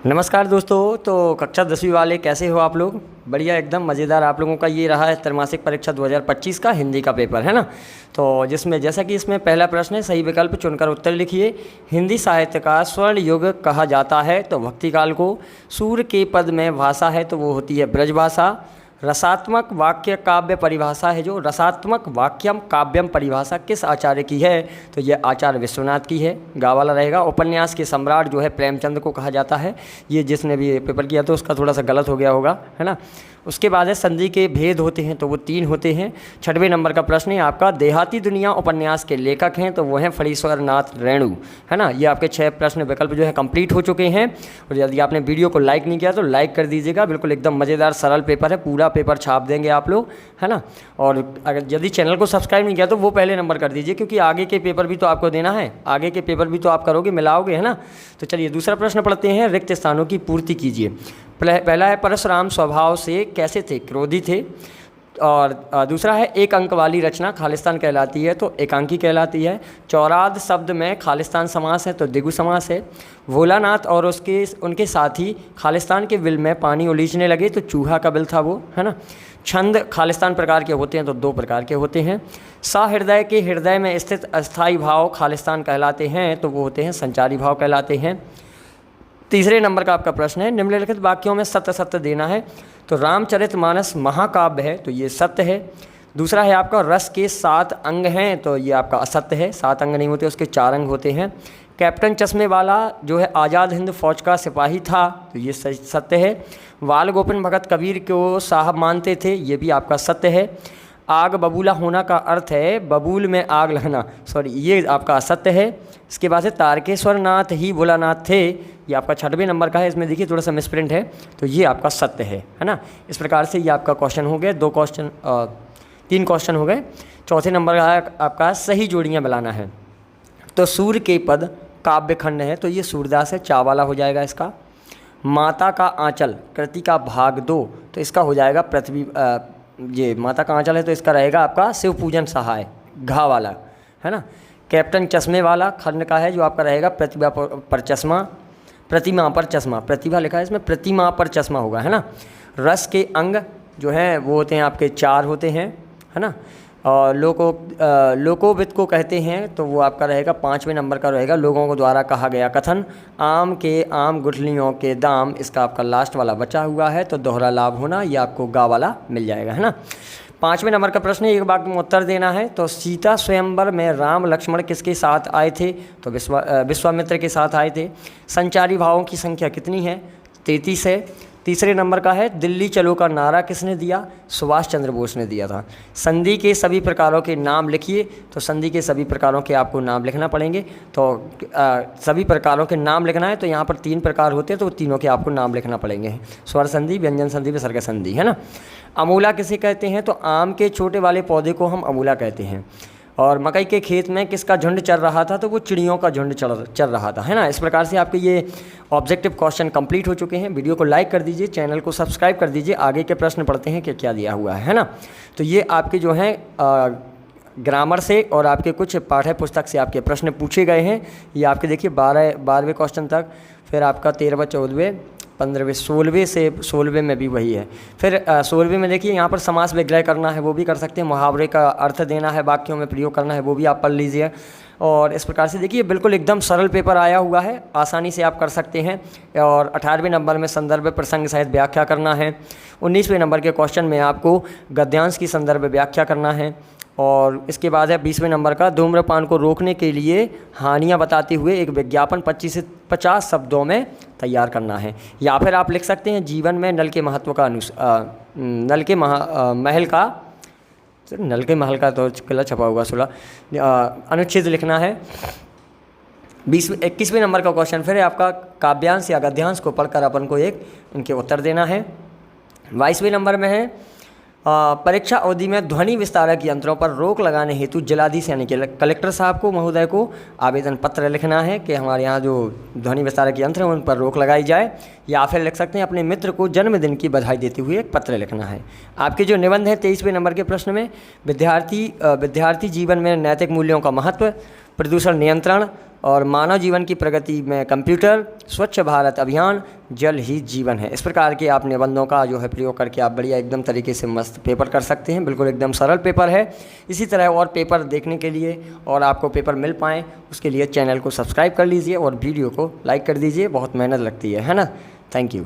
नमस्कार दोस्तों। तो कक्षा 10वीं वाले कैसे हो आप लोग? बढ़िया, एकदम मज़ेदार। आप लोगों का ये रहा है त्रैमासिक परीक्षा 2025 का हिंदी का पेपर, है ना। तो जिसमें जैसा कि इसमें पहला प्रश्न है, सही विकल्प चुनकर उत्तर लिखिए। हिंदी साहित्य का स्वर्ण युग कहा जाता है तो भक्ति काल को। सूर्य के पद में भाषा है तो वो होती है ब्रजभाषा। रसात्मक वाक्य काव्य परिभाषा है, जो रसात्मक वाक्यम काव्यम परिभाषा किस आचार्य की है? तो ये आचार्य विश्वनाथ की है, गा वाला रहेगा। उपन्यास के सम्राट जो है प्रेमचंद को कहा जाता है। ये जिसने भी पेपर किया तो उसका थोड़ा सा गलत हो गया होगा, है ना। उसके बाद है संधि के भेद होते हैं तो वो 3 होते हैं। 6वें नंबर का प्रश्न है आपका, देहाती दुनिया उपन्यास के लेखक हैं तो वो हैं फणीश्वर नाथ रेणु, है ना। ये आपके 6 प्रश्न विकल्प जो है कंप्लीट हो चुके हैं। और यदि आपने वीडियो को लाइक नहीं किया तो लाइक कर दीजिएगा। बिल्कुल एकदम मज़ेदार सरल पेपर है, पूरा पेपर छाप देंगे आप लोग, है ना। और अगर यदि चैनल को सब्सक्राइब नहीं किया तो वो पहले नंबर कर दीजिए, क्योंकि आगे के पेपर भी तो आपको देना है, आगे के पेपर भी तो आप करोगे, मिलाओगे, है ना। तो चलिए दूसरा प्रश्न पढ़ते हैं, रिक्त स्थानों की पूर्ति कीजिए। पहला है, परशुराम स्वभाव से कैसे थे? क्रोधी थे। और दूसरा है, एक अंक वाली रचना खालिस्तान कहलाती है तो एकांकी कहलाती है। चौराद शब्द में खालिस्तान समास है तो दिगु समास है। भोलानाथ और उनके साथी खालिस्तान के बिल में पानी उलीचने लगे तो चूहा का बिल था वो, है ना। छंद खालिस्तान प्रकार के होते हैं तो 2 प्रकार के होते हैं। सहृदय के हृदय में स्थित अस्थायी भाव खालिस्तान कहलाते हैं तो वो होते हैं संचारी भाव कहलाते हैं। तीसरे नंबर का आपका प्रश्न है, निम्नलिखित वाक्यों में सत्य सत्य देना है। तो रामचरितमानस महाकाव्य है तो ये सत्य है। दूसरा है आपका, रस के 7 अंग हैं तो ये आपका असत्य है, 7 अंग नहीं होते, उसके 4 अंग होते हैं। कैप्टन चश्मे वाला जो है आज़ाद हिंद फौज का सिपाही था तो ये सत्य है। बाल गोपन भगत कबीर को साहब मानते थे, ये भी आपका सत्य है। आग बबूला होना का अर्थ है बबूल में आग लगना, सॉरी, ये आपका असत्य है। इसके बाद से तारकेश्वर नाथ ही भोलानाथ थे, ये आपका 6वें नंबर का है। इसमें देखिए थोड़ा सा मिसप्रिंट है तो ये आपका सत्य है ना। इस प्रकार से ये आपका क्वेश्चन हो गया, 3 क्वेश्चन हो गए। चौथे नंबर का आपका सही जोड़ियाँ मिलाना है। तो सूर्य के पद काव्य खंड है तो ये सूरदास है, चा वाला हो जाएगा इसका। माता का आंचल कृति का भाग 2 तो इसका हो जाएगा पृथ्वी, ये माता का आंचल है तो इसका रहेगा आपका शिव पूजन सहाय, घा वाला, है ना। कैप्टन चश्मे वाला खंड का है जो आपका रहेगा प्रतिभा पर चश्मा, प्रतिमा पर चश्मा, प्रतिभा लिखा है इसमें, प्रतिमा पर चश्मा होगा, है ना। रस के अंग जो हैं वो होते हैं आपके 4 होते हैं, है ना। और लोकोविद को कहते हैं तो वो आपका रहेगा 5वें नंबर का रहेगा, लोगों को द्वारा कहा गया कथन। आम के आम गुठलियों के दाम, इसका आपका लास्ट वाला बचा हुआ है तो दोहरा लाभ होना, ये आपको गा वाला मिल जाएगा, है ना। 5वें नंबर का प्रश्न, एक वाक्य में उत्तर देना है। तो सीता स्वयंवर में राम लक्ष्मण किसके साथ आए थे? तो विश्वामित्र के साथ आए थे। संचारी भावों की संख्या कितनी है? 33 है। तीसरे नंबर का है, दिल्ली चलो का नारा किसने दिया? सुभाष चंद्र बोस ने दिया था। संधि के सभी प्रकारों के नाम लिखिए। तो संधि के सभी प्रकारों के आपको नाम लिखना पड़ेंगे। तो सभी प्रकारों के नाम लिखना है तो यहाँ पर 3 प्रकार होते हैं तो तीनों के आपको नाम लिखना पड़ेंगे, स्वर संधि, व्यंजन संधि, विसर्ग संधि, है ना। अमूला किसे कहते हैं? तो आम के छोटे वाले पौधे को हम अमूला कहते हैं। और मकई के खेत में किसका झुंड चल रहा था? तो वो चिड़ियों का झुंड चल रहा था, है ना। इस प्रकार से आपके ये ऑब्जेक्टिव क्वेश्चन कंप्लीट हो चुके हैं। वीडियो को लाइक कर दीजिए, चैनल को सब्सक्राइब कर दीजिए। आगे के प्रश्न पढ़ते हैं कि क्या दिया हुआ है ना। तो ये आपके जो हैं ग्रामर से और आपके कुछ पाठ्य पुस्तक से आपके प्रश्न पूछे गए हैं। ये आपके देखिए 12वें क्वेश्चन तक, फिर आपका 13वें, 14वें, 15वें, 16वें से 16वें में भी वही है। फिर 16वें में देखिए यहाँ पर समास विग्रह करना है, वो भी कर सकते हैं। मुहावरे का अर्थ देना है, वाक्यों में प्रयोग करना है, वो भी आप पढ़ लीजिए। और इस प्रकार से देखिए बिल्कुल एकदम सरल पेपर आया हुआ है, आसानी से आप कर सकते हैं। और 18वें नंबर में संदर्भ प्रसंग सहित व्याख्या करना है। 19वें नंबर के क्वेश्चन में आपको गद्यांश की संदर्भ व्याख्या करना है। और इसके बाद है 20वें नंबर का, धूम्रपान को रोकने के लिए हानियां बताते हुए एक विज्ञापन 25 से 50 शब्दों में तैयार करना है। या फिर आप लिख सकते हैं, जीवन में नल के महत्व का नल के महल का तो गलत छपा हुआ 16 अनुच्छेद लिखना है। 21वें नंबर का क्वेश्चन फिर है आपका, काव्यांश या गद्यांश को पढ़कर अपन को एक इनके उत्तर देना है। 22वें नंबर में है, परीक्षा अवधि में ध्वनि विस्तारक यंत्रों पर रोक लगाने हेतु जिलाधीश यानी कि कलेक्टर साहब को, महोदय को आवेदन पत्र लिखना है कि हमारे यहाँ जो ध्वनि विस्तारक यंत्र हैं उन पर रोक लगाई जाए। या फिर लिख सकते हैं, अपने मित्र को जन्मदिन की बधाई देते हुए एक पत्र लिखना है। आपके जो निबंध हैं 23वें नंबर के प्रश्न में, विद्यार्थी जीवन में नैतिक मूल्यों का महत्व, प्रदूषण नियंत्रण और मानव जीवन की प्रगति में कंप्यूटर, स्वच्छ भारत अभियान, जल ही जीवन है। इस प्रकार के आप निबंधों का जो है प्रयोग करके आप बढ़िया एकदम तरीके से मस्त पेपर कर सकते हैं। बिल्कुल एकदम सरल पेपर है। इसी तरह और पेपर देखने के लिए और आपको पेपर मिल पाएँ उसके लिए चैनल को सब्सक्राइब कर लीजिए और वीडियो को लाइक कर दीजिए। बहुत मेहनत लगती है ना। Thank you.